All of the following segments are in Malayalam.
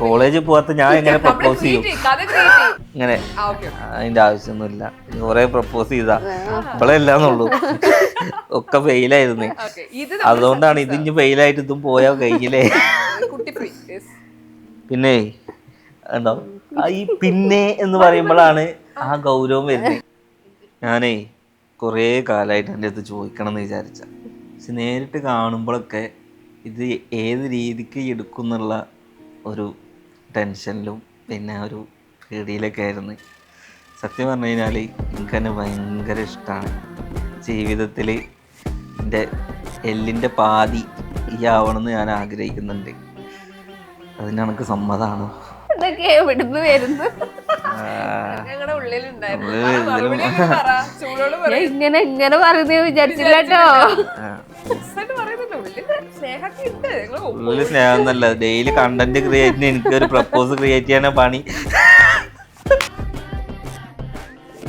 കോളേജിൽ പോവാത്ത ഞാൻ എങ്ങനെ പ്രപ്പോസ് ചെയ്യും? ഇങ്ങനെ അതിന്റെ ആവശ്യമൊന്നുമില്ല. കുറെ പ്രപ്പോസ് ചെയ്താ ഇവളെല്ലാന്നുള്ളൂ, ഒക്കെ ഫെയിലായിരുന്നു. അതുകൊണ്ടാണ് ഇതിഞ്ഞ് ഫെയിലായിട്ട് ഇതും പോയാ കഴിഞ്ഞില്ലേ. പിന്നെ ഉണ്ടോ ഈ പിന്നെ എന്ന് പറയുമ്പോഴാണ് ആ ഗൗരവം വരുന്നത്. ഞാനേ കുറേ കാലമായിട്ട് എൻ്റെ അടുത്ത് ചോദിക്കണം എന്ന് വിചാരിച്ച, പക്ഷെ നേരിട്ട് കാണുമ്പോഴൊക്കെ ഇത് ഏത് രീതിക്ക് എടുക്കും എന്നുള്ള ഒരു ടെൻഷനിലും പിന്നെ ഒരു പേടിയിലൊക്കെ ആയിരുന്നു. സത്യം പറഞ്ഞു കഴിഞ്ഞാൽ എനിക്കെന്നെ ഭയങ്കര ഇഷ്ടമാണ്. ജീവിതത്തിൽ എൻ്റെ എല്ലിൻ്റെ പാതി ഈ ആവണമെന്ന് ഞാൻ ആഗ്രഹിക്കുന്നുണ്ട്. അതിന് എനിക്ക് സമ്മതമാണോ? ഇങ്ങനെ ഇങ്ങനെ പറയുന്നത് വിചാരിച്ചില്ല കേട്ടോ. ഉള്ളില് സ്നേഹം എന്നല്ല, ഡെയിലി കണ്ടന്റ് ക്രിയേറ്റിന് എനിക്കൊരു പ്രപ്പോസ് ക്രിയേറ്റ് ചെയ്യാനാ പണി.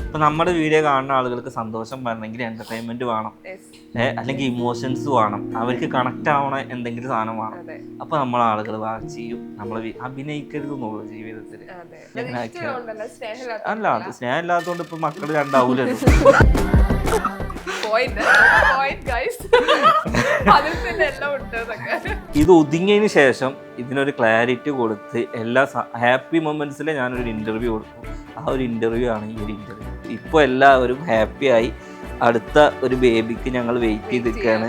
ഇപ്പൊ നമ്മുടെ വീഡിയോ കാണുന്ന ആളുകൾക്ക് സന്തോഷം വരണമെങ്കിൽ എന്റർടൈൻമെന്റ് വേണം, അല്ലെങ്കിൽ ഇമോഷൻസ് വേണം, അവർക്ക് കണക്ട് ആവണ എന്തെങ്കിലും സാധനം വേണം. അപ്പൊ നമ്മളെ ആളുകൾ വാച്ച് ചെയ്യും. നമ്മൾ അഭിനയിക്കരുതെന്നുള്ളൂ ജീവിതത്തിൽ. അല്ല, അത് സ്നേഹം ഇല്ലാത്തതുകൊണ്ട് ഇപ്പൊ മക്കള് രണ്ടാവൂലല്ലോ. ഇത് ഒതുങ്ങിയതിന് ശേഷം ഇതിനൊരു ക്ലാരിറ്റി കൊടുത്ത് എല്ലാ ഹാപ്പി മൊമെന്റ്സിലെ ഞാനൊരു ഇന്റർവ്യൂ കൊടുക്കും. ആ ഒരു ഇന്റർവ്യൂ ആണ് ഈ ഒരു ഇന്റർവ്യൂ. ഇപ്പോൾ എല്ലാവരും ഹാപ്പിയായി. അടുത്ത ഒരു ബേബിക്ക് ഞങ്ങൾ വെയിറ്റ് ചെയ്ത് നിൽക്കുകയാണ്.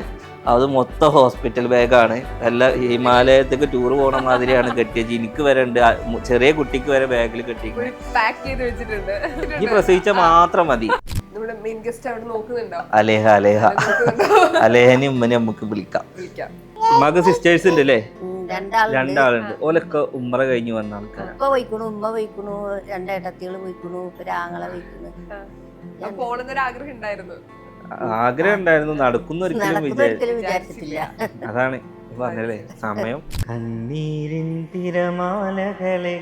അത് മൊത്തം ഹോസ്പിറ്റൽ ബാഗാണ്. എല്ലാ ഹിമാലയത്തേക്ക് ടൂർ പോകണ മാതിരിയാണ് കെട്ടിയത്. എനിക്ക് വരെ ഉണ്ട്, ചെറിയ കുട്ടിക്ക് വരെ ബാഗിൽ കെട്ടിയിട്ട് ഈ പ്രസവിച്ച മാത്രം മതി. അലേഹ അലേഹനെ ഉമ്മനെ നമുക്ക് വിളിക്കാം. ഉമ്മക്ക് സിസ്റ്റേഴ്സ് ഉണ്ട് അല്ലേ? രണ്ടാളുണ്ട്. ഓലൊക്കെ ഉമ്മറ കഴിഞ്ഞ് വന്ന ആൾക്കാർ. ഉമ്മ വയ്ക്കണു, രണ്ടേട്ടത്തികള് വയ്ക്കണു, ഒരാങ്ങളെ വയ്ക്കണു. ആഗ്രഹം ഉണ്ടായിരുന്നു, നടക്കുന്ന ഒരിക്കലും വിചാരിച്ചില്ല. അതാണ് പറഞ്ഞല്ലേ സമയം. കണ്ണീരിൻ തിരമാലകളെ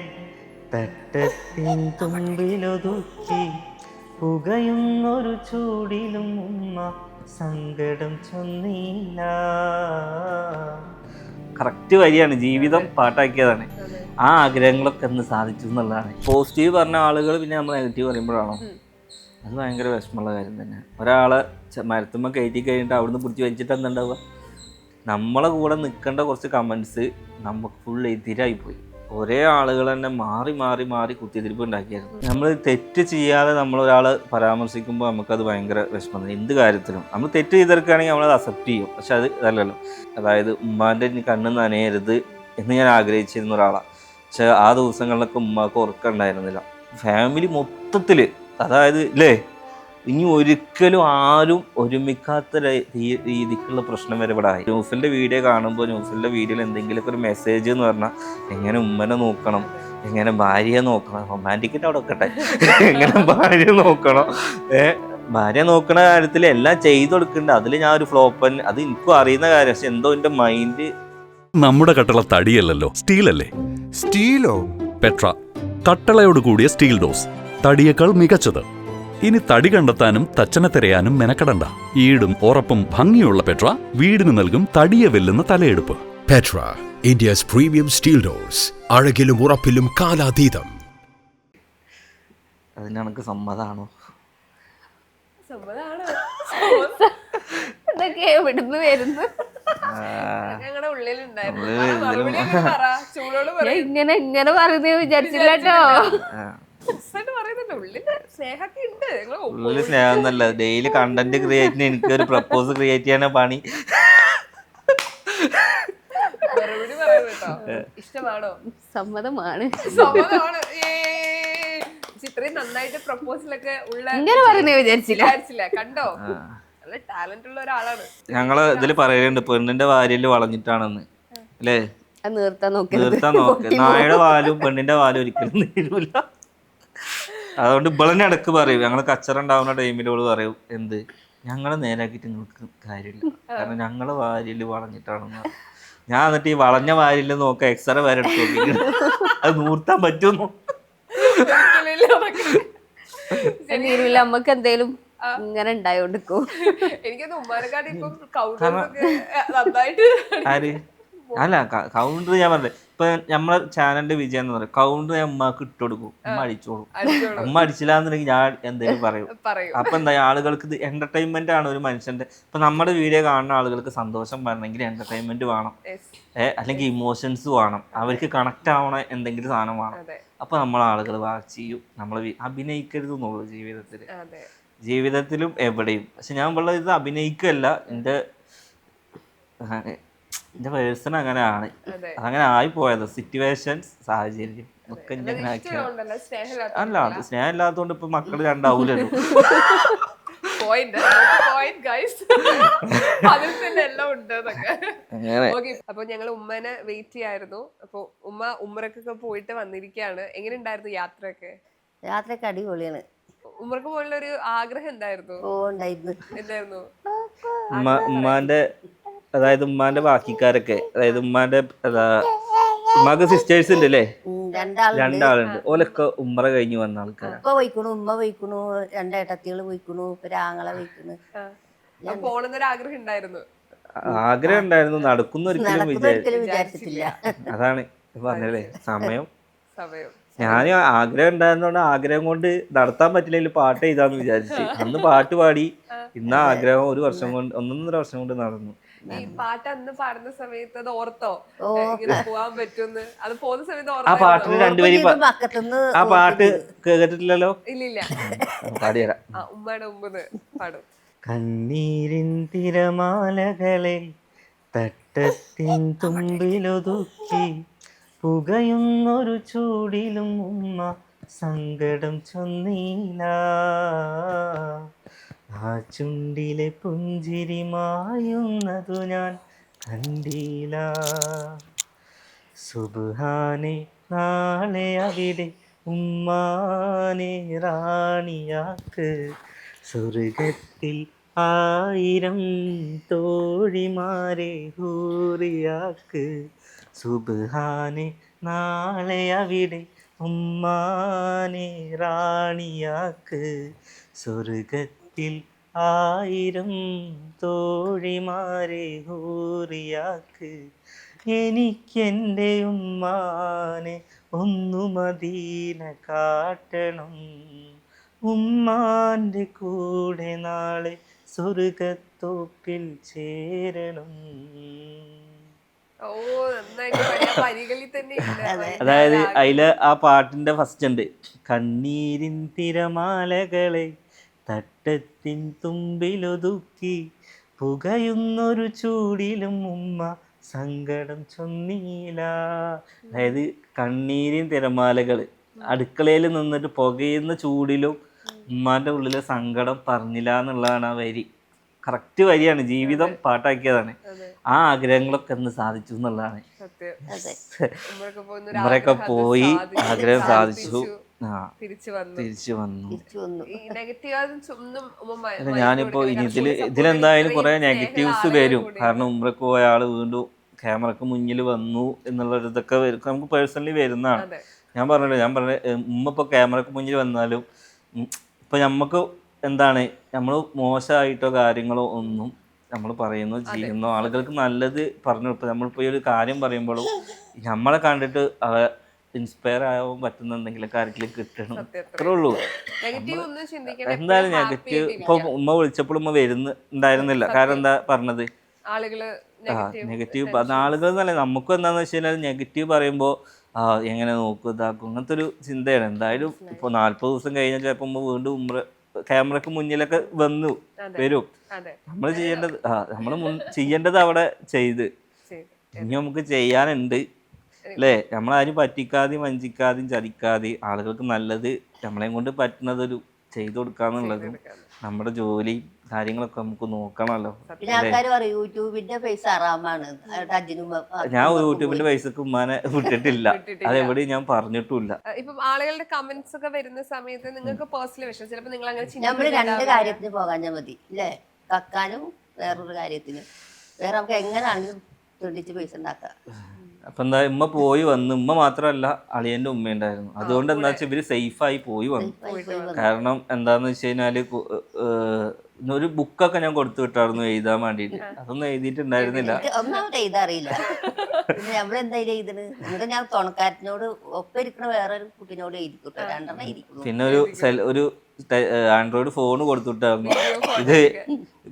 തട്ടത്തിൻ തുമ്പിലൊതുക്കി പുകയുന്നൊരു ചൂടിലും ഉമ്മ സങ്കടം ചൊന്നില്ല. കറക്റ്റ് വരിയാണ്. ജീവിതം പാട്ടാക്കിയതാണ്. ആ ആഗ്രഹങ്ങളൊക്കെ എന്ന് സാധിച്ചു എന്നുള്ളതാണ്. പോസിറ്റീവ് പറഞ്ഞ ആളുകൾ പിന്നെ നമ്മൾ നെഗറ്റീവ് പറയുമ്പോഴാണോ അത് ഭയങ്കര വിഷമമുള്ള കാര്യം തന്നെ. ഒരാളെ മരത്തുമ്മ കയറ്റി കഴിഞ്ഞിട്ട് അവിടുന്ന് പിടിച്ച് വെച്ചിട്ട് എന്തുണ്ടാവുക? നമ്മളെ കൂടെ നിൽക്കേണ്ട കുറച്ച് കമൻസ് നമുക്ക് ഫുൾ എതിരായിപ്പോയി. ഒരേ ആളുകൾ തന്നെ മാറി കുത്തിത്തിരിപ്പ് ഉണ്ടാക്കിയായിരുന്നു. നമ്മൾ തെറ്റ് ചെയ്യാതെ നമ്മളൊരാളെ പരാമർശിക്കുമ്പോൾ നമുക്കത് ഭയങ്കര വിഷമം. എന്ത് കാര്യത്തിലും നമ്മൾ തെറ്റ് ചെയ്തെടുക്കുകയാണെങ്കിൽ നമ്മളത് അക്സെപ്റ്റ് ചെയ്യും. പക്ഷെ അത് അതല്ലല്ലോ. അതായത് ഉമ്മാൻ്റെ കണ്ണ് നനയരുത് എന്ന് ഞാൻ ആഗ്രഹിച്ചിരുന്ന ഒരാളാണ്. പക്ഷെ ആ ദിവസങ്ങളിലൊക്കെ ഉമ്മാക്ക് ഉറക്കമുണ്ടായിരുന്നില്ല. ഫാമിലി മൊത്തത്തിൽ, അതായത് ഇല്ലേ, ഇനി ഒരിക്കലും ആരും ഒരുമിക്കാത്ത രീതിക്കുള്ള പ്രശ്നം വരെ ഇവിടെ ആയി. ന്യൂസിൻ്റെ വീഡിയോ കാണുമ്പോൾ ന്യൂസിൻ്റെ വീഡിയോയിൽ എന്തെങ്കിലുമൊക്കെ ഒരു മെസ്സേജ് എന്ന് പറഞ്ഞാൽ എങ്ങനെ ഉമ്മനെ നോക്കണം, എങ്ങനെ ഭാര്യയെ നോക്കണം, റൊമാൻറ്റിക്കിൻ്റെ അവിടെ വെക്കട്ടെ, എങ്ങനെ ഭാര്യയെ നോക്കണം, ഭാര്യ നോക്കണ കാര്യത്തിൽ എല്ലാം ചെയ്തു കൊടുക്കുന്നുണ്ട്. അതിൽ ഞാൻ ഒരു ഫ്ലോപ്പൻ, അത് എനിക്കും അറിയുന്ന കാര്യം. പക്ഷെ എന്തോ എൻ്റെ മൈൻഡ്. നമ്മുടെ കട്ടള തടിയല്ലല്ലോ, സ്റ്റീലല്ലേ? സ്റ്റീലോ? പെട്ര കട്ടളയോട് കൂടിയ സ്റ്റീൽ ഡോസ്, തടിയേക്കാൾ മികച്ചത്. ഇനി തടി കണ്ടെത്താനും തച്ചനെ തിരയാനും മെനക്കെടണ്ട. ഈടും ഉറപ്പും ഭംഗിയുള്ള പെട്ര വീടിന് നൽകും തടിയെ വെല്ലുന്ന തലയെടുപ്പ്. Petra, India's premium steel doors. അഴകിലും ഉറപ്പിലും കാലാതീതം. അതിന് എനിക്ക് സമ്മതമാണോ? ഇങ്ങനെ ഇങ്ങനെ പറയുന്നത് വിചാരിച്ചില്ല കേട്ടോ. ഉള്ളില് സ്നേഹം എന്നല്ല, ഡെയിലി കണ്ടന്റ് ക്രിയേറ്റിന് എനിക്കൊരു പ്രപ്പോസ് ക്രിയേറ്റ് ചെയ്യാനാ പണി. സമ്മതമാണ്. ഇത്രയും നന്നായിട്ട് പ്രപ്പോസലൊക്കെ ഉള്ള ഇങ്ങനെ പറയുന്നത് വിചാരിച്ചില്ല. കണ്ടോ, നല്ല ടാലന്റ് ഉള്ള ഒരാളാണ്. ഞങ്ങള് ഇതില് പറയുന്നുണ്ട് പെണ്ണിന്റെ വാരിയല് വളഞ്ഞിട്ടാണെന്ന് അല്ലേ? നിർത്താൻ നോക്കി നായയുടെ വാലും പെണ്ണിന്റെ വാലും ഒരിക്കലും നീരൂല. അതുകൊണ്ട് ഇവളെന്നെ ഇടക്ക് പറയും, ഞങ്ങള് കച്ചറ ഉണ്ടാവുന്ന ടൈമിലോട് പറയും, എന്ത് ഞങ്ങളെ നേരാക്കിയിട്ട് നിങ്ങൾക്ക് കാര്യമില്ല, കാരണം ഞങ്ങളെ വാരിയല് വളഞ്ഞിട്ടാണെന്ന്. ഞാൻ എന്നിട്ട് ഈ വളഞ്ഞ വാരിയല് നോക്കാം, എക്സ്റേ വരെ എടുത്ത് നോക്കി അത് നൂർത്താൻ പറ്റുമോ? നമ്മക്ക് എന്തേലും ഇങ്ങനെ ഉണ്ടായോണ്ടിരിക്കും. എനിക്കൊന്ന് ഉമ്മാനെക്കാട്ടി ഇപ്പം നന്നായിട്ട് അല്ല കൗണ്ടർ ഞാൻ പറഞ്ഞത് ഇപ്പൊ നമ്മളെ ചാനലിന്റെ വിജയം എന്ന് പറയും കൗണ്ടർ ഞാൻ ഉമ്മക്ക് ഇട്ട് കൊടുക്കും, ഉമ്മ അടിച്ചോളും. ഉമ്മ അടിച്ചില്ലാന്നുണ്ടെങ്കിൽ ഞാൻ എന്തെങ്കിലും പറയും. അപ്പൊ എന്താ ആളുകൾക്ക് ഇത് എന്റർടൈൻമെന്റ് ആണ് ഒരു മനുഷ്യന്റെ. ഇപ്പൊ നമ്മുടെ വീഡിയോ കാണുന്ന ആളുകൾക്ക് സന്തോഷം വരണമെങ്കിൽ എന്റർടൈൻമെന്റ് വേണം, അല്ലെങ്കിൽ ഇമോഷൻസ് വേണം, അവർക്ക് കണക്ട് ആവണ എന്തെങ്കിലും സാധനം വേണം. അപ്പൊ നമ്മളെ ആളുകൾ വാച്ച് ചെയ്യും. നമ്മൾ അഭിനയിക്കരുത് എന്നുള്ളൂ ജീവിതത്തിലും എവിടെയും. പക്ഷെ ഞാൻ ഉള്ള ഇത് അഭിനയിക്കല്ല, എൻ്റെ പേഴ്സൺ അങ്ങനെയാണ്, അതങ്ങനെ ആയിപ്പോയത്. സിറ്റുവേഷൻസ്, സാഹചര്യം ഒക്കെ അല്ല, അത് സ്നേഹം ഇല്ലാത്തതുകൊണ്ട് ഇപ്പൊ മക്കള് രണ്ടാവൂലല്ലോ. അപ്പൊ ഞങ്ങൾ ഉമ്മനെ വെയിറ്റ് ചെയ്യായിരുന്നു. അപ്പൊ ഉമ്മ ഉമ്മറക്കൊക്കെ പോയിട്ട് വന്നിരിക്കുകയാണ്. എങ്ങനെ ഉണ്ടായിരുന്നു യാത്രയൊക്കെ? യാത്രയൊക്കെ അടിപൊളിയാണ്. ഉമ്മർക്ക് പോലുള്ള ഒരു ആഗ്രഹം എന്തായിരുന്നു? എന്തായിരുന്നു? ഉമ്മാന്റെ അതായത് ഉമ്മാന്റെ ബാക്കിക്കാരൊക്കെ, അതായത് ഉമ്മാന്റെ ഉമ്മാക്ക് സിസ്റ്റേഴ്സ് ഉണ്ട് അല്ലേ? രണ്ടാളുണ്ട്. ഓലൊക്കെ ഉമ്മറ കഴിഞ്ഞ് വന്ന ആൾക്കാരാണ്. ഉമ്മ പോയിക്കണു, രണ്ടേട്ടത്തികള് പോയിക്കണു, ഒരാങ്ങളെ പോയിക്കണു. പോണെന്നൊരു ആഗ്രഹം ഉണ്ടായിരുന്നു. ആഗ്രഹം ഉണ്ടായിരുന്നു, നടക്കുന്ന ഒരിക്കലും വിചാരിച്ചിട്ടില്ല. അതാണ് പറഞ്ഞല്ലേ, സമയം. ഞാൻ ആഗ്രഹം ഉണ്ടായിരുന്നോണ്ട് ആഗ്രഹം കൊണ്ട് നടത്താൻ പറ്റില്ലെങ്കിൽ പാട്ട് എഴുതാന്ന് വിചാരിച്ചു. അന്ന് പാട്ട് പാടി, ഇന്ന് ആഗ്രഹം 1.5 വർഷം കൊണ്ട് നടന്നു. ഈ പാട്ട് അന്ന് പാടുന്ന സമയത്ത് അത് ഓർത്തോ ഇങ്ങനെ പോവാൻ പറ്റുമെന്ന്? അത് പോകുന്ന സമയത്ത് ആ പാട്ടിന് രണ്ടുപേരും ആ പാട്ട് കേട്ടിട്ടില്ലല്ലോ? ഇല്ലില്ല. പാടിയരാ. ഉമ്മയുടെ മുമ്പ് പാടും. കണ്ണീരിൻ തിരമാലകളെ തട്ടത്തിൻ തുമ്പിലൊതുക്കി പുകയുന്നൊരു ചൂടിലും ഉമ്മ സങ്കടം ചൊന്നീല. ആ ചുണ്ടിലെ പുഞ്ചിരി മായുന്നതു ഞാൻ കണ്ടീല. സുബ്ഹാനെ നാളെ അവിടെ ഉമ്മാനെ റാണിയാക്ക്, സ്വർഗത്തിൽ 1000 തോഴിമാരെ ഹൂറിയാക്ക്. സുബ്ഹാനെ നാളെ അവിടെ ഉമ്മാനെ റാണിയാക്ക്, സ്വർഗത്തിൽ 1000 തോഴിമാരെ ഹൂറിയാക്ക്. എനിക്കെൻ്റെ ഉമ്മാനെ ഒന്നു മദീന കാട്ടണം, ഉമ്മാൻ്റെ കൂടെ നാളെ സ്വർഗത്തോപ്പിൽ ചേരണം. അതായത് അതില് ആ പാട്ടിന്റെ ഫസ്റ്റ് ഉണ്ട്, കണ്ണീരിൻ തിരമാലകളെ തട്ടത്തിൻ തുമ്പിലൊതുക്കി പുകയുന്നൊരു ചൂടിലും ഉമ്മ സങ്കടം ചൊന്നീല. അതായത് കണ്ണീരിൻ തിരമാലകള് അടുക്കളയിൽ നിന്നിട്ട് പുകയുന്ന ചൂടിലും ഉമ്മാന്റെ ഉള്ളിലെ സങ്കടം പറഞ്ഞില്ല എന്നുള്ളതാണ് ആ വരി. കറക്റ്റ് വരിയാണ്, ജീവിതം പാട്ടാക്കിയതാണ്. ആ ആഗ്രഹങ്ങളൊക്കെ എന്ന് സാധിച്ചു എന്നുള്ളതാണ്. ഉമ്മറൊക്കെ പോയി ആഗ്രഹം സാധിച്ചു, തിരിച്ചു വന്നു. ഞാനിപ്പോ ഇതിലെന്തായാലും കുറെ നെഗറ്റീവ്സ് വരും. കാരണം ഉമ്മറക്ക് പോയ ആള് വീണ്ടും ക്യാമറക്ക് മുന്നിൽ വന്നു എന്നുള്ളൊരിതൊക്കെ നമുക്ക് പേഴ്സണലി വരുന്നതാണ്. ഞാൻ പറഞ്ഞ ഉമ്മ ഇപ്പൊ ക്യാമറക്ക് മുന്നിൽ വന്നാലും ഇപ്പൊ നമുക്ക് എന്താണ്, നമ്മൾ മോശമായിട്ടോ കാര്യങ്ങളോ ഒന്നും നമ്മൾ പറയുന്നോ ചെയ്യുന്നോ ആളുകൾക്ക് നല്ലത് പറഞ്ഞു കൊടുക്കുക. നമ്മളിപ്പോൾ ഈ ഒരു കാര്യം പറയുമ്പോഴും നമ്മളെ കണ്ടിട്ട് ഇൻസ്പയർ ആവാൻ പറ്റുന്ന എന്തെങ്കിലും കാര്യത്തിൽ കിട്ടണം, അത്രേ ഉള്ളൂ. എന്തായാലും നെഗറ്റീവ് ഇപ്പൊ ഉമ്മ വിളിച്ചപ്പോൾ ഉമ്മ ഉണ്ടായിരുന്നില്ല. കാരണം എന്താ പറഞ്ഞത്, നെഗറ്റീവ് ആളുകൾ എന്നല്ല, നമുക്കും എന്താന്ന് വെച്ച് കഴിഞ്ഞാൽ നെഗറ്റീവ് പറയുമ്പോൾ എങ്ങനെ നോക്കും ഇതാക്കും അങ്ങനത്തെ ഒരു ചിന്തയാണ്. എന്തായാലും ഇപ്പോൾ 40 ദിവസം കഴിഞ്ഞാൽ ചിലപ്പോൾ ഉമ്മ വീണ്ടും ക്യാമറക്ക് മുന്നിലൊക്കെ വരും. നമ്മൾ ചെയ്യേണ്ടത് അവിടെ ചെയ്ത് ഇനി നമുക്ക് ചെയ്യാനുണ്ട് അല്ലേ. നമ്മളാരും പറ്റിക്കാതെയും വഞ്ചിക്കാതെയും ചതിക്കാതെയും ആളുകൾക്ക് നല്ലത് നമ്മളെയും കൊണ്ട് പറ്റുന്നതൊരു ചെയ്തു കൊടുക്കാന്നുള്ളതും നമ്മുടെ ജോലി കാര്യങ്ങളൊക്കെ നമുക്ക് നോക്കണമല്ലോ. ഞാൻ യൂട്യൂബിന്റെ പൈസക്ക് ഉമ്മാനെ വിട്ടിട്ടില്ല, അതെവിടെയും ഞാൻ പറഞ്ഞിട്ടില്ല. ഇപ്പം ആളുകളുടെ കമന്റ്സ് ഒക്കെ വരുന്ന സമയത്ത് നിങ്ങൾക്ക് പേഴ്സണലി വിഷയം ചിലപ്പോൾ നിങ്ങൾ അങ്ങനെ നമ്മൾ 2 കാര്യത്തിന് പോകാൻ മതി അല്ലേ, കക്കാനും വേറൊരു കാര്യത്തിന്. വേറെ നമുക്ക് എങ്ങനെയാണെങ്കിലും 20 പൈസ ഉണ്ടാക്കാം. അപ്പൊ എന്താ ഉമ്മ പോയി വന്ന്, ഉമ്മ മാത്രമല്ല അളിയന്റെ ഉമ്മ ഉണ്ടായിരുന്നു. അതുകൊണ്ട് എന്താ വെച്ചാൽ ഇവര് സേഫായി പോയി വന്നു. കാരണം എന്താന്ന് വെച്ച് കഴിഞ്ഞാല് ഒരു ബുക്കൊക്കെ ഞാൻ കൊടുത്തു വിട്ടായിരുന്നു എഴുതാൻ വേണ്ടിട്ട്. അതൊന്നും എഴുതിയിട്ടുണ്ടായിരുന്നില്ല. ഒന്നാമത് എഴുതാറിയില്ല. പിന്നെ നമ്മളെന്തായാലും എഴുതണ്. എന്നിട്ട് ഞാൻ തുണക്കാരത്തിനോട് ഒപ്പം ഇരിക്കണ വേറൊരു കുട്ടീനോട് എഴുതിക്കൂട്ടോ, 2 ഇരിക്കുന്നു. പിന്നെ ഒരു ആൻഡ്രോയിഡ് ഫോൺ കൊടുത്തുവിട്ടായിരുന്നു. ഇത്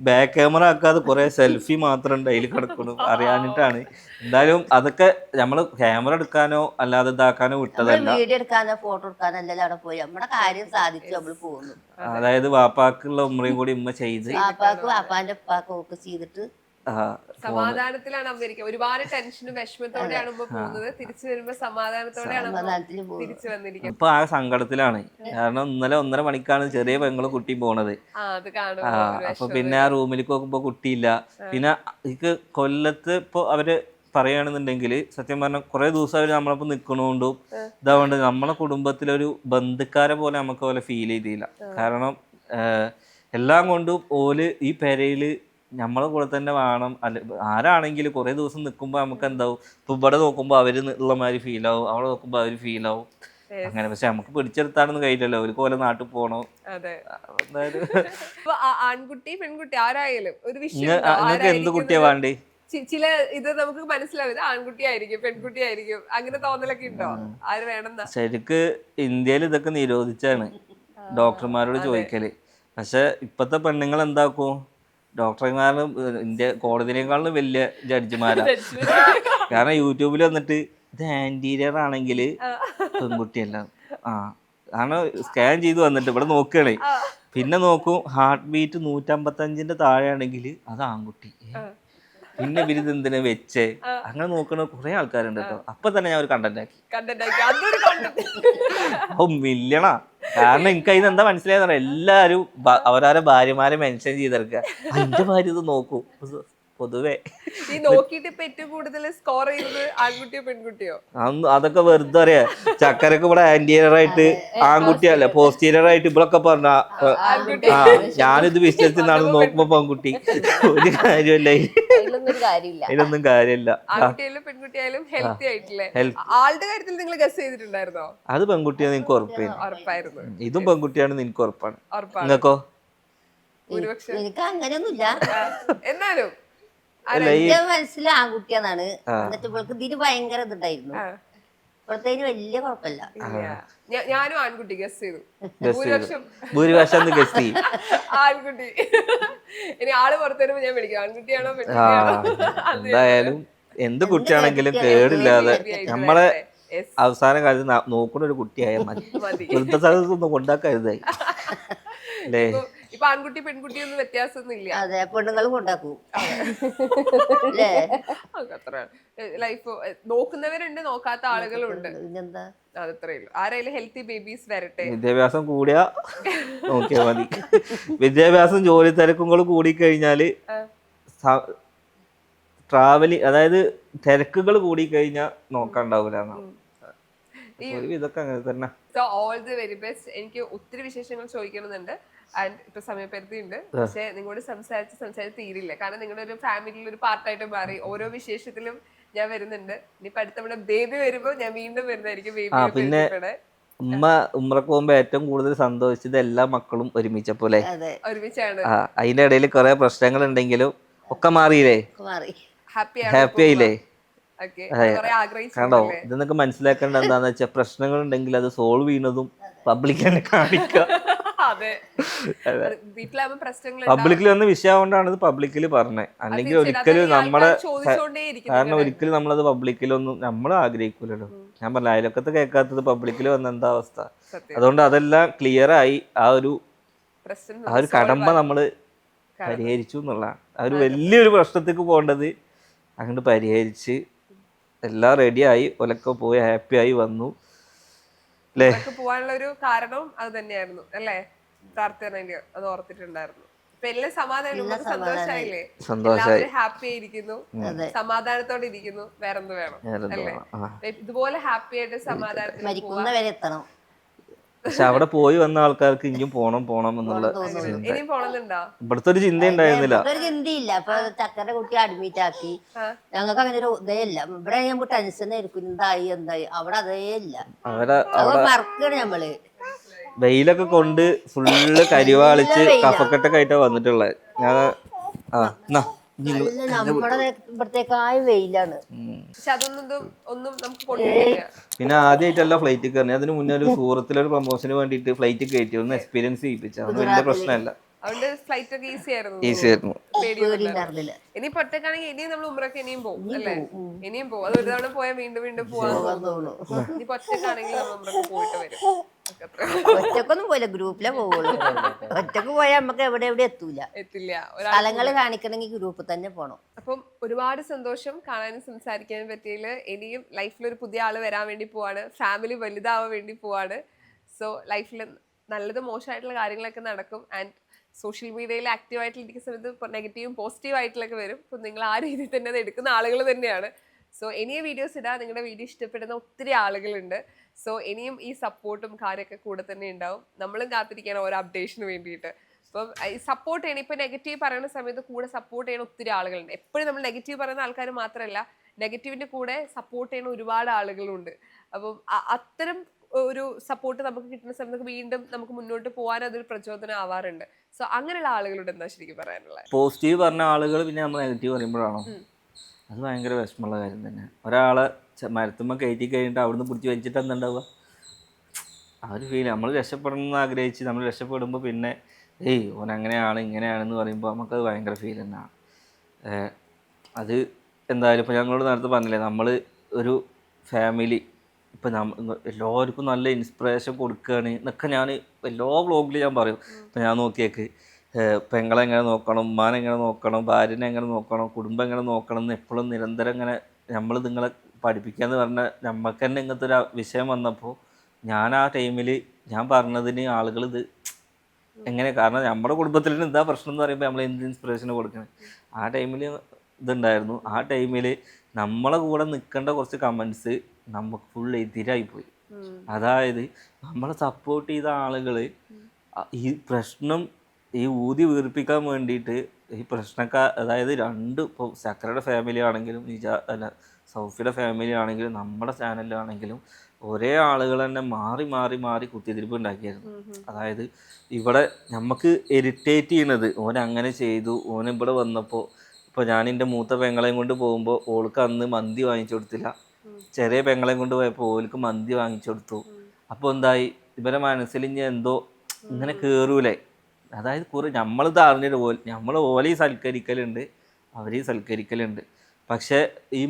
ബാക്ക് ക്യാമറ ആക്കാതെ കുറെ സെൽഫി മാത്രം ഉണ്ട് അതിൽ കിടക്കണം, അറിയാനിട്ടാണ്. എന്തായാലും അതൊക്കെ നമ്മള് ക്യാമറ എടുക്കാനോ അല്ലാതെ ഇതാക്കാനോ വിട്ടതല്ല. വീഡിയോ എടുക്കാനോ ഫോട്ടോ എടുക്കാനോ അല്ലല്ലോ അവിടെ പോയി നമ്മുടെ കാര്യം സാധിച്ചു നമ്മൾ പോകുന്നു. അതായത് വാപ്പാക്കുള്ള ഉമ്മയും കൂടി ഉമ്മ ചെയ്ത്, വാപ്പാക്കും വാപ്പാന്റെ ഉപ്പാക്കും ഒക്കെ ചെയ്തിട്ട് സമാധാനത്തിലാണ് അമേരിക്ക. ഒരുപാട് ടെൻഷനും വിഷമത്തോടെയാണ് ഉമ്മ പോകുന്നത്. തിരിച്ചു വരുമ്പോ സമാധാനത്തോടെയാണ് തിരിച്ചു വന്നിരിക്കുന്നത്. ഇപ്പൊ ആ സങ്കടത്തിലാണ്. കാരണം ഇന്നലെ 1.5 മണിക്കാണ് ചെറിയ പെങ്ങളും കുട്ടിയും പോണത്. അത് കാണും. അപ്പൊ പിന്നെ ആ റൂമിലേക്ക് നോക്കുമ്പോ കുട്ടിയില്ല. പിന്നെ എനിക്ക് കൊല്ലത്ത് ഇപ്പൊ അവര് പറയുകയാണെന്നുണ്ടെങ്കിൽ സത്യം പറഞ്ഞാൽ കുറെ ദിവസം അവര് നമ്മളൊപ്പം നിൽക്കണോണ്ടും ഇതാവുകൊണ്ട് നമ്മളെ കുടുംബത്തിലൊരു ബന്ധുക്കാരെ പോലെ നമുക്ക് പോലെ ഫീൽ ചെയ്തില്ല. കാരണം എല്ലാം കൊണ്ടും ഓല് ഈ പെരയില് നമ്മളെ കൂടെ തന്നെ വേണം. അല്ല ആരാണെങ്കിലും കുറെ ദിവസം നിൽക്കുമ്പോൾ നമുക്ക് എന്താവും, ഇപ്പൊ ഇവിടെ നോക്കുമ്പോൾ അവര് ഉള്ള മാതിരി ഫീൽ ആവും, അവിടെ നോക്കുമ്പോൾ അവര് ഫീൽ ആവും. അങ്ങനെ. പക്ഷെ നമുക്ക് പിടിച്ചെടുത്താണെന്ന് കഴിയില്ലല്ലോ, ഒരു പോലെ നാട്ടിൽ പോണോ. എന്തായാലും ആൺകുട്ടി പെൺകുട്ടി ആരായാലും ഒരു നിങ്ങൾക്ക് എന്ത് കുട്ടിയാ വേണ്ടേ? ചില ഇത് നമുക്ക് മനസ്സിലാവും, ഇത് ആൺകുട്ടിയായിരിക്കും പെൺകുട്ടിയായിരിക്കും, അങ്ങനെ തോന്നലൊക്കെ ഉണ്ടോ? ആര് വേണമെന്നാ? ശരിക്ക് ഇന്ത്യയിൽ ഇതൊക്കെ നിരോധിച്ചാണ് ഡോക്ടർമാരോട് ചോദിക്കല്. പക്ഷെ ഇപ്പത്തെ പെണ്ണുങ്ങൾ എന്താക്കും, ഡോക്ടർമാരും കോടതിനേക്കാളും വലിയ ജഡ്ജിമാരാണ്. കാരണം യൂട്യൂബിൽ വന്നിട്ട് ഇത് ആന്റീരിയർ ആണെങ്കിൽ പെൺകുട്ടിയല്ല, കാരണം സ്കാൻ ചെയ്ത് വന്നിട്ട് ഇവിടെ നോക്കുകയാണേ. പിന്നെ നോക്കും ഹാർട്ട് ബീറ്റ് 155ന്റെ താഴെ ആണെങ്കിൽ അത് ആൺകുട്ടി. പിന്നെ ബിരുദ എന്തിനാ വെച്ചേ, അങ്ങനെ നോക്കണ കുറെ ആൾക്കാരുണ്ട് കേട്ടോ. അപ്പൊ തന്നെ ഞാൻ ഒരു കണ്ടന്റ് ആക്കി. ഓ മില്യണാ. കാരണം എനിക്ക് അതിന് എന്താ മനസ്സിലായെന്ന് പറയാം, എല്ലാരും അവരവരെ ഭാര്യമാരെ മെൻഷൻ ചെയ്തെടുക്കുക, എന്റെ ഭാര്യ ഇത് നോക്കൂ. പൊതുവേ ഈ നോക്കിയിട്ട് ഇപ്പൊ ഏറ്റവും കൂടുതൽ സ്കോർ ചെയ്തത് ആൺകുട്ടിയോ പെൺകുട്ടിയോ? അതൊക്കെ വെറുതെ അറിയാ. ചക്കരക്ക് ഇവിടെ ആന്റീരിയർ ആയിട്ട് ആൺകുട്ടിയല്ല, പോസ്റ്റീരിയർ ആയിട്ട് ഇവിടൊക്കെ പറഞ്ഞ ഞാനിത് വിശ്വസിച്ചാണ് നോക്കുമ്പോ പെൺകുട്ടി. ഒരു കാര്യമല്ല, അതിലൊന്നും കാര്യമില്ല. ആൺകുട്ടിയായാലും പെൺകുട്ടിയായാലും ഹെൽത്തി ആയിട്ടില്ലേ? ആളുടെ കാര്യത്തിൽ നിങ്ങൾ ഗസ് ചെയ്തിട്ടുണ്ടായിരുന്നോ? അത് പെൺകുട്ടിയാന്ന് എനിക്ക് ഉറപ്പായിരുന്നു. ഇതും പെൺകുട്ടിയാണെന്ന് എനിക്ക് ഉറപ്പാണ്. നിങ്ങൾക്കോ? എനിക്ക് അങ്ങനെയൊന്നുമില്ല. എന്നാലും എന്റെ മനസ്സിൽ ആൺകുട്ടിയാന്നാണ്. എന്നിട്ട് ഇവൾക്ക് ഇതിന് ഭയങ്കര ഇതുണ്ടായിരുന്നു. ഇപ്പോഴത്തേന് വലിയ കുഴപ്പമില്ല. ഞാനും ആൺകുട്ടി ഗസ് ചെയ്തു. ഭൂരിപക്ഷം ഗസ് ചെയ്യും ആൺകുട്ടി. ഇനി ആള് പുറത്തു വരുമ്പോ ഞാൻ വിളിക്കാം ആൺകുട്ടിയാണോ പെൺകുട്ടിയാണോ. എന്തായാലും എന്ത് കുട്ടിയാണെങ്കിലും കേടില്ലാതെ നമ്മളെ അവസാന കാലത്ത് നോക്കുന്ന ഒരു കുട്ടിയായാൽ മതി. വൃദ്ധ സ്ഥലത്തൊന്നും കൊണ്ടാക്കരുതായി അല്ലേ? ഇപ്പൊ ആൺകുട്ടി പെൺകുട്ടി ഒന്നും വ്യത്യാസമൊന്നും ഇല്ല. അതെ, പെണ്ണുങ്ങളും കൊണ്ടാക്കും. അത്ര ലൈഫ് നോക്കുന്നവരുണ്ട്, നോക്കാത്ത ആളുകളുണ്ട്. അതത്രേ ഉള്ളൂ. ആരായാലും ഹെൽത്തി ബേബീസ് വരട്ടെ. വിദ്യാഭ്യാസം കൂടിയാ നോക്കിയാ മതി. വിദ്യാഭ്യാസം ജോലി തിരക്കുകൾ കൂടിക്കഴിഞ്ഞാല് ട്രാവലി, അതായത് തിരക്കുകൾ കൂടിക്കഴിഞ്ഞാൽ നോക്കാണ്ടാവൂല. ഇതൊക്കെ അങ്ങനെ തന്നെ. So all the very best. എനിക്ക് ഒത്തിരി വിശേഷങ്ങൾ ചോദിക്കണമെന്നുണ്ട്. ആൻഡ് ഇപ്പൊ സമയപരിധി ഉണ്ട്, പക്ഷെ നിങ്ങളോട് സംസാരിച്ച് തീരില്ല. കാരണം നിങ്ങളുടെ ഒരു ഫാമിലിയിൽ ഒരു പാർട്ടായിട്ട് മാറി. ഓരോ വിശേഷത്തിലും ഞാൻ വരുന്നുണ്ട്. ഇനിയിപ്പോ അടുത്ത ബേബി വരുമ്പോ ഞാൻ വീണ്ടും വരുന്നതായിരിക്കും. പിന്നെ ഉമ്മ ഉമ്രക്ക് പോകുമ്പോ ഏറ്റവും കൂടുതൽ സന്തോഷിച്ചത് എല്ലാ മക്കളും ഒരുമിച്ചപ്പോലെ. ഒരുമിച്ചാണ്. അതിന്റെ ഇടയിൽ കുറെ പ്രശ്നങ്ങൾ ഉണ്ടെങ്കിലും ഒക്കെ മാറിയില്ലേ, ഹാപ്പി ആയില്ലേ? കണ്ടോ, ഇത് നിങ്ങൾക്ക് മനസ്സിലാക്കേണ്ട എന്താന്ന് വെച്ചാൽ പ്രശ്നങ്ങൾ ഉണ്ടെങ്കിൽ അത് സോൾവ് ചെയ്യുന്നതും പബ്ലിക് തന്നെ കാണിക്കുക. പബ്ലിക്കിൽ വന്ന വിഷയം കൊണ്ടാണ് ഇത് പബ്ലിക്കിൽ പറഞ്ഞത്. അല്ലെങ്കിൽ ഒരിക്കലും നമ്മളെ, കാരണം ഒരിക്കലും നമ്മളത് പബ്ലിക്കിലൊന്നും നമ്മൾ ആഗ്രഹിക്കൂലല്ലോ. ഞാൻ പറഞ്ഞ അയലൊക്കത്ത് കേൾക്കാത്തത് പബ്ലിക്കിൽ വന്ന എന്താ അവസ്ഥ. അതുകൊണ്ട് അതെല്ലാം ക്ലിയർ ആയി. ആ ഒരു കടമ്പ നമ്മള് പരിഹരിച്ചു എന്നുള്ളതാണ്. ആ ഒരു വലിയൊരു പ്രശ്നത്തേക്ക് പോകേണ്ടത് അങ്ങോട്ട് പരിഹരിച്ച് എല്ലാം റെഡിയായി, ഒലക്കെ പോയി ഹാപ്പി ആയി വന്നു. പോവാനുള്ള ഒരു കാരണം അത് തന്നെയായിരുന്നു അല്ലേ? പ്രാർത്ഥനയില് അത് ഓർത്തിട്ടുണ്ടായിരുന്നു. ഇപ്പൊ എല്ലാം സന്തോഷമായില്ലേ? എല്ലാവരും ഹാപ്പി ആയിരിക്കുന്നു, സമാധാനത്തോടെ ഇരിക്കുന്നു. വേറെന്ത് വേണം അല്ലേ? ഇതുപോലെ ഹാപ്പി ആയിട്ട് സമാധാനത്തിൽ പക്ഷെ അവിടെ പോയി വന്ന ആൾക്കാർക്ക് ഇനിയും പോണം പോണം എന്നുള്ള ചിന്ത. ഇനിയും പോണെന്നുണ്ടോ? ഇവിടുത്തെ ഒരു ചിന്ത ഉണ്ടായിരുന്നില്ല. ഒരു ചിന്തയില്ല. ഇപ്പൊ ചക്കന്റെ കുട്ടി അഡ്മിറ്റ് ആക്കി, ഞങ്ങൾക്ക് അങ്ങനെ ഒരു ഇതേ ഇല്ല. ഇവിടെ നമുക്ക് ടെൻഷൻ ആയിരിക്കും, എന്തായി എന്തായി. അവിടെ അതേ ഇല്ല. അവരെ അപ്പൊ മറക്കണ നമ്മള് വെയിലൊക്കെ കൊണ്ട് ഫുള്ള് കരിവാളിച്ച് കഫക്കെട്ടൊക്കെ ആയിട്ടാ വന്നിട്ടുള്ളത്. ഞാൻ നമ്മുടെ ഇവിടത്തേക്കായ വെയിലാണ്. പക്ഷെ അതൊന്നും ഒന്നും നമുക്ക് കൊണ്ടുവരില്ല. പിന്നെ ആദ്യമായിട്ടല്ല ഫ്ലൈറ്റ് കയറി. അതിന് മുന്നേ ഒരു സൂറത്തിലൊരു പ്രൊമോഷന് വേണ്ടിയിട്ട് ഫ്ലൈറ്റ് കയറ്റി ഒന്ന് എക്സ്പീരിയൻസ് ചെയ്യിപ്പിച്ച. അത് വലിയ പ്രശ്നമല്ല. അതുകൊണ്ട് ഫ്ലൈറ്റ് ഒക്കെ ഈസി ഈസി ആയിരുന്നു. പേടിയുണ്ടായിരുന്നില്ല. ഇനി ഒറ്റക്കാണെങ്കിൽ ഇനിയും നമ്മൾ ഉമ്രക്ക് ഇനിയും പോകും അല്ലേ? ഇനിയും പോകും. അത് ഒരു തവണ പോയാൽ വീണ്ടും വീണ്ടും പോവാൻ തോന്നുന്നു. ഇനി ഒറ്റക്കാണെങ്കിൽ നമ്മൾ ഉമ്രക്ക് പോയിട്ട് വരും. ഒറ്റക്കൊന്നും പോയില്ല, ഗ്രൂപ്പിലേ പോവുള്ളൂ. ഒറ്റക്ക് പോയാൽ നമുക്ക് എവിടെ എത്തില്ല. സ്ഥലങ്ങൾ കാണിക്കണമെങ്കിൽ ഗ്രൂപ്പിൽ തന്നെ പോണം. അപ്പം ഒരുപാട് സന്തോഷം കാണാനും സംസാരിക്കാനും പറ്റിയതിൽ. ഇനിയും ലൈഫിൽ ഒരു പുതിയ ആള് വരാൻ വേണ്ടി പോവാണ്, ഫാമിലി വലുതാവാൻ വേണ്ടി പോവാണ്. സോ ലൈഫിൽ നല്ലത് മോശമായിട്ടുള്ള കാര്യങ്ങളൊക്കെ നടക്കും. ആൻഡ് സോഷ്യൽ മീഡിയയിൽ ആക്റ്റീവായിട്ടിരിക്കുന്ന സമയത്ത് നെഗറ്റീവും പോസിറ്റീവ് ആയിട്ടുള്ളൊക്കെ വരും. അപ്പം നിങ്ങൾ ആ രീതിയിൽ തന്നെ അത് എടുക്കുന്ന ആളുകൾ തന്നെയാണ്. സോ ഇനിയും വീഡിയോസ് ഇടാൻ നിങ്ങളുടെ വീഡിയോ ഇഷ്ടപ്പെടുന്ന ഒത്തിരി ആളുകളുണ്ട്. സോ ഇനിയും ഈ സപ്പോർട്ടും കാര്യമൊക്കെ കൂടെ തന്നെ ഉണ്ടാവും. നമ്മളും കാത്തിരിക്കണം ഓരോ അപ്ഡേഷന് വേണ്ടിയിട്ട്. അപ്പം ഈ സപ്പോർട്ട് ചെയ്യണം. ഇപ്പം നെഗറ്റീവ് പറയുന്ന സമയത്ത് കൂടെ സപ്പോർട്ട് ചെയ്യുന്ന ഒത്തിരി ആളുകളുണ്ട്. എപ്പോഴും നമ്മൾ നെഗറ്റീവ് പറയുന്ന ആൾക്കാർ മാത്രമല്ല, നെഗറ്റീവിൻ്റെ കൂടെ സപ്പോർട്ട് ചെയ്യുന്ന ഒരുപാട് ആളുകളുണ്ട്. അപ്പം അത്തരം ഒരു സപ്പോർട്ട് നമുക്ക് കിട്ടുന്ന സമയത്ത് വീണ്ടും നമുക്ക് മുന്നോട്ട് പോകാൻ അതൊരു പ്രചോദനം ആവാറുണ്ട്. സോ അങ്ങനെയുള്ള ആളുകളോട് എന്താ ശരിക്കും പറയാനുള്ളത്? പോസിറ്റീവ് പറഞ്ഞ ആളുകൾ പിന്നെ നമ്മൾ നെഗറ്റീവ് പറയുമ്പോഴാണോ അത് ഭയങ്കര വിഷമമുള്ള കാര്യം തന്നെ. ഒരാളെ മരത്തുമ്പോൾ കയറ്റി കഴിഞ്ഞിട്ട് അവിടുന്ന് പിടിച്ച് വലിച്ചിട്ട് എന്തുണ്ടാവുക? ആ ഒരു ഫീൽ. നമ്മൾ രക്ഷപ്പെടണമെന്ന് ആഗ്രഹിച്ച് നമ്മൾ രക്ഷപ്പെടുമ്പോൾ പിന്നെ ഓൻ അങ്ങനെയാണ് ഇങ്ങനെയാണെന്ന് പറയുമ്പോൾ നമുക്കത് ഭയങ്കര ഫീൽ തന്നെയാണ്. അത് എന്തായാലും ഇപ്പോൾ ഞങ്ങളോട് നേരത്തെ പറഞ്ഞില്ലേ, നമ്മൾ ഒരു ഫാമിലി ഇപ്പം എല്ലാവർക്കും നല്ല ഇൻസ്പിറേഷൻ കൊടുക്കുകയാണ് എന്നൊക്കെ ഞാൻ എല്ലാ വ്ളോഗിലും ഞാൻ പറയും. ഇപ്പം ഞാൻ നോക്കിയേക്ക് പെങ്ങളെ എങ്ങനെ നോക്കണം, ഉമ്മാനെ എങ്ങനെ നോക്കണം, ഭാര്യനെ എങ്ങനെ നോക്കണം, കുടുംബം എങ്ങനെ നോക്കണം എന്ന് എപ്പോഴും നിരന്തരം ഇങ്ങനെ നമ്മൾ നിങ്ങളെ പഠിപ്പിക്കാന്ന് പറഞ്ഞാൽ നമുക്ക് തന്നെ ഇങ്ങനത്തെ ഒരു വിഷയം വന്നപ്പോൾ ഞാൻ ആ ടൈമിൽ ഞാൻ പറഞ്ഞതിന് ആളുകൾ ഇത് എങ്ങനെ, കാരണം നമ്മുടെ കുടുംബത്തിൽ എന്താ പ്രശ്നം എന്ന് പറയുമ്പോൾ നമ്മൾ എന്ത് ഇൻസ്പിറേഷന് കൊടുക്കണം. ആ ടൈമിൽ ഇതുണ്ടായിരുന്നു. ആ ടൈമിൽ നമ്മളെ കൂടെ നിൽക്കേണ്ട കുറച്ച് കമൻസ് നമുക്ക് ഫുൾ എതിരായിപ്പോയി. അതായത് നമ്മളെ സപ്പോർട്ട് ചെയ്ത ആളുകൾ ഈ പ്രശ്നം ഈ ഊതി വീർപ്പിക്കാൻ വേണ്ടിയിട്ട് ഈ പ്രശ്നക്കാർ, അതായത് ഇപ്പോൾ സക്കരയുടെ ഫാമിലി ആണെങ്കിലും സൗഫിയുടെ ഫാമിലി ആണെങ്കിലും നമ്മുടെ ചാനലിലാണെങ്കിലും ഒരേ ആളുകൾ തന്നെ മാറി മാറി മാറി കുത്തിത്തിരിപ്പ് ഉണ്ടാക്കിയായിരുന്നു. അതായത് ഇവിടെ നമുക്ക് ഇറിറ്റേറ്റ് ചെയ്യണത് ഓൻ അങ്ങനെ ചെയ്തു, ഓൻ ഇവിടെ വന്നപ്പോൾ ഇപ്പോൾ ഞാൻ എൻ്റെ മൂത്ത പെങ്ങളെയും കൊണ്ട് പോകുമ്പോൾ ഓൾക്ക് അന്ന് മന്തി വാങ്ങിച്ചു കൊടുത്തില്ല, ചെറിയ പെങ്ങളെയും കൊണ്ട് പോയപ്പോൾ ഓൾക്ക് മന്തി വാങ്ങിച്ചു കൊടുത്തു. അപ്പോൾ എന്തായി, ഇവരെ മനസ്സിൽ ഇനി എന്തോ ഇങ്ങനെ കയറൂലേ. അതായത് നമ്മളിത് അറിഞ്ഞിട്ട് നമ്മൾ ഓലെയും സൽക്കരിക്കലുണ്ട്, അവരെയും സൽക്കരിക്കലുണ്ട്. പക്ഷേ ഈ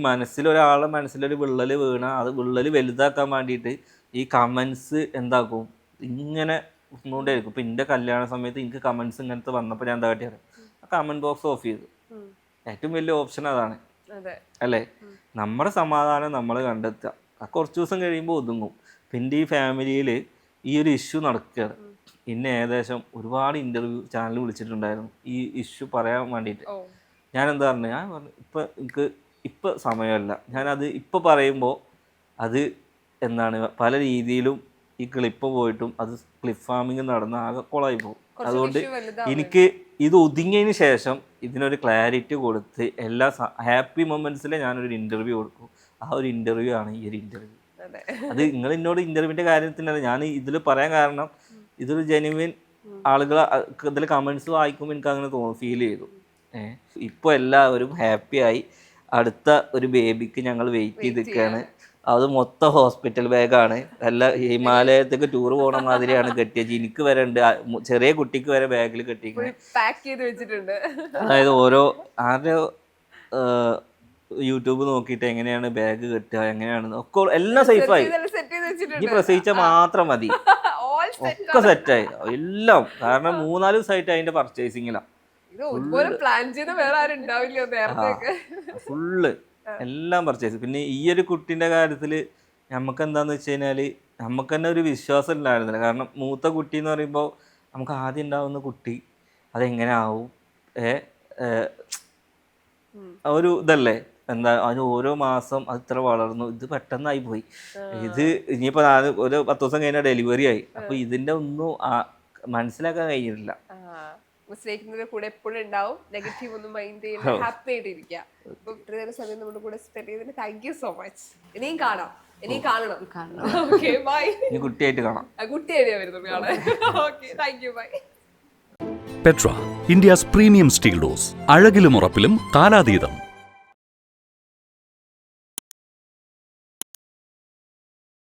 ഒരാളുടെ മനസ്സിലൊരു വിള്ളൽ വീണ അത് വിള്ളൽ വലുതാക്കാൻ വേണ്ടിയിട്ട് ഈ കമൻസ് എന്താക്കും, ഇങ്ങനെ ഒന്നുകൊണ്ടായിരിക്കും. ഇപ്പം എൻ്റെ കല്യാണ സമയത്ത് എനിക്ക് കമൻസ് ഇങ്ങനത്തെ വന്നപ്പോൾ ഞാൻ എന്താ കാട്ടിയത്, ആ കമൻറ്റ് ബോക്സ് ഓഫ് ചെയ്തു. ഏറ്റവും വലിയ ഓപ്ഷൻ അതാണ് അല്ലേ. നമ്മുടെ സമാധാനം നമ്മൾ കണ്ടെത്തുക. കുറച്ച് ദിവസം കഴിയുമ്പോൾ ഒതുങ്ങും. പിന്നെ ഈ ഫാമിലിയിൽ ഈ ഒരു ഇഷ്യൂ നടക്കുകയാണ്. ഇന്നെ ഏകദേശം ഒരുപാട് ഇൻ്റർവ്യൂ ചാനൽ വിളിച്ചിട്ടുണ്ടായിരുന്നു ഈ ഇഷ്യൂ പറയാൻ വേണ്ടിയിട്ട്. ഞാൻ എന്താ പറഞ്ഞു, ഞാൻ പറഞ്ഞു ഇപ്പം സമയമല്ല, ഞാനത് ഇപ്പോൾ പറയുമ്പോൾ അത് എന്താണ് പല രീതിയിലും ഈ ക്ലിപ്പ് പോയിട്ടും അത് ക്ലിപ്പ് ഫാമിങ് നടന്ന് ആകെ കൊളായി പോകും. അതുകൊണ്ട് എനിക്ക് ഇത് ഒതുങ്ങിയതിന് ശേഷം ഇതിനൊരു ക്ലാരിറ്റി കൊടുത്ത് എല്ലാ ഹാപ്പി മൊമെൻറ്റ്സിലെ ഞാനൊരു ഇൻ്റർവ്യൂ കൊടുക്കും. ആ ഒരു ഇൻ്റർവ്യൂ ആണ് ഈ ഒരു ഇൻ്റർവ്യൂ. അത് നിങ്ങൾ എന്നോട് ഇൻ്റർവ്യൂവിൻ്റെ കാര്യത്തിനല്ല ഞാൻ ഇതിൽ പറയാൻ കാരണം, ഇതൊരു ജെന്യുവിൻ ആളുകൾ ഇതിൽ കമൻസ് വായിക്കുമ്പോൾ എനിക്ക് അങ്ങനെ ഫീൽ ചെയ്തു. ഇപ്പോൾ എല്ലാവരും ഹാപ്പിയായി. അടുത്ത ഒരു ബേബിക്ക് ഞങ്ങൾ വെയിറ്റ് ചെയ്ത് നിൽക്കുകയാണ്. അത് മൊത്തം ഹോസ്പിറ്റൽ ബാഗാണ്. എല്ലാ ഹിമാലയത്തേക്ക് ടൂർ പോകണ മാതിരിയാണ് കെട്ടിയത്. എനിക്ക് വരെ ഉണ്ട്, ചെറിയ കുട്ടിക്ക് വരെ ബാഗിൽ കെട്ടിയിരിക്കുന്നത്. അതായത് ഓരോ ആരുടെ യൂട്യൂബ് നോക്കിയിട്ട് എങ്ങനെയാണ് ബാഗ് കെട്ടുക, എങ്ങനെയാണ് ഒക്കെ എല്ലാം സേഫായി. ഈ പ്രസവിച്ചാൽ മാത്രം മതി, ഒക്കെ സെറ്റായി എല്ലാം. കാരണം 3-4 ദിവസമായിട്ട് അതിന്റെ പർച്ചേസിങ്ങിലാണ് ഫുള്ള് എല്ലാം പർച്ചേസ്. പിന്നെ ഈ ഒരു കുട്ടീൻ്റെ കാര്യത്തിൽ നമുക്ക് എന്താണെന്ന് വെച്ച് കഴിഞ്ഞാൽ നമുക്ക് തന്നെ ഒരു വിശ്വാസം ഉണ്ടായിരുന്നില്ല. കാരണം മൂത്ത കുട്ടി എന്ന് പറയുമ്പോൾ നമുക്ക് ആദ്യം ഉണ്ടാവുന്ന കുട്ടി അതെങ്ങനെ ആവും ഒരു ഇതല്ലേ. എന്താ അതിന് ഓരോ മാസം അത് ഇത്ര വളർന്നു, ഇത് പെട്ടെന്നായി പോയി, ഇത് ഇനിയിപ്പോൾ ഒരു 10 ദിവസം കഴിഞ്ഞാൽ ഡെലിവറി ആയി. അപ്പോൾ ഇതിൻ്റെ ഒന്നും മനസ്സിലാക്കാൻ കഴിഞ്ഞിട്ടില്ല. സ്നേഹിക്കുന്നതിന്റെ കൂടെ എപ്പോഴും ഉണ്ടാവും, നെഗറ്റീവ് ഒന്നും മൈൻഡ് ചെയ്യുന്ന, ഹാപ്പി ആയിട്ട് ഇരിക്കുക. അപ്പൊ ഇത്ര നേരം സമയം നമ്മുടെ കൂടെ സ്പെൻഡ് ചെയ്തതിന് താങ്ക് യു സോ മച്ച്. ഇനിയും കാണാം, ഇനിയും കാണണം. Okay bye. ഇനി കുട്ടിയായിട്ട് കാണാം. കുട്ടിയായിട്ട് വരുന്നു കാണാൻ. Okay thank you bye. Petra, India's premium steel doors. അഴകിലും ഉറപ്പിലും കാലാതീതം.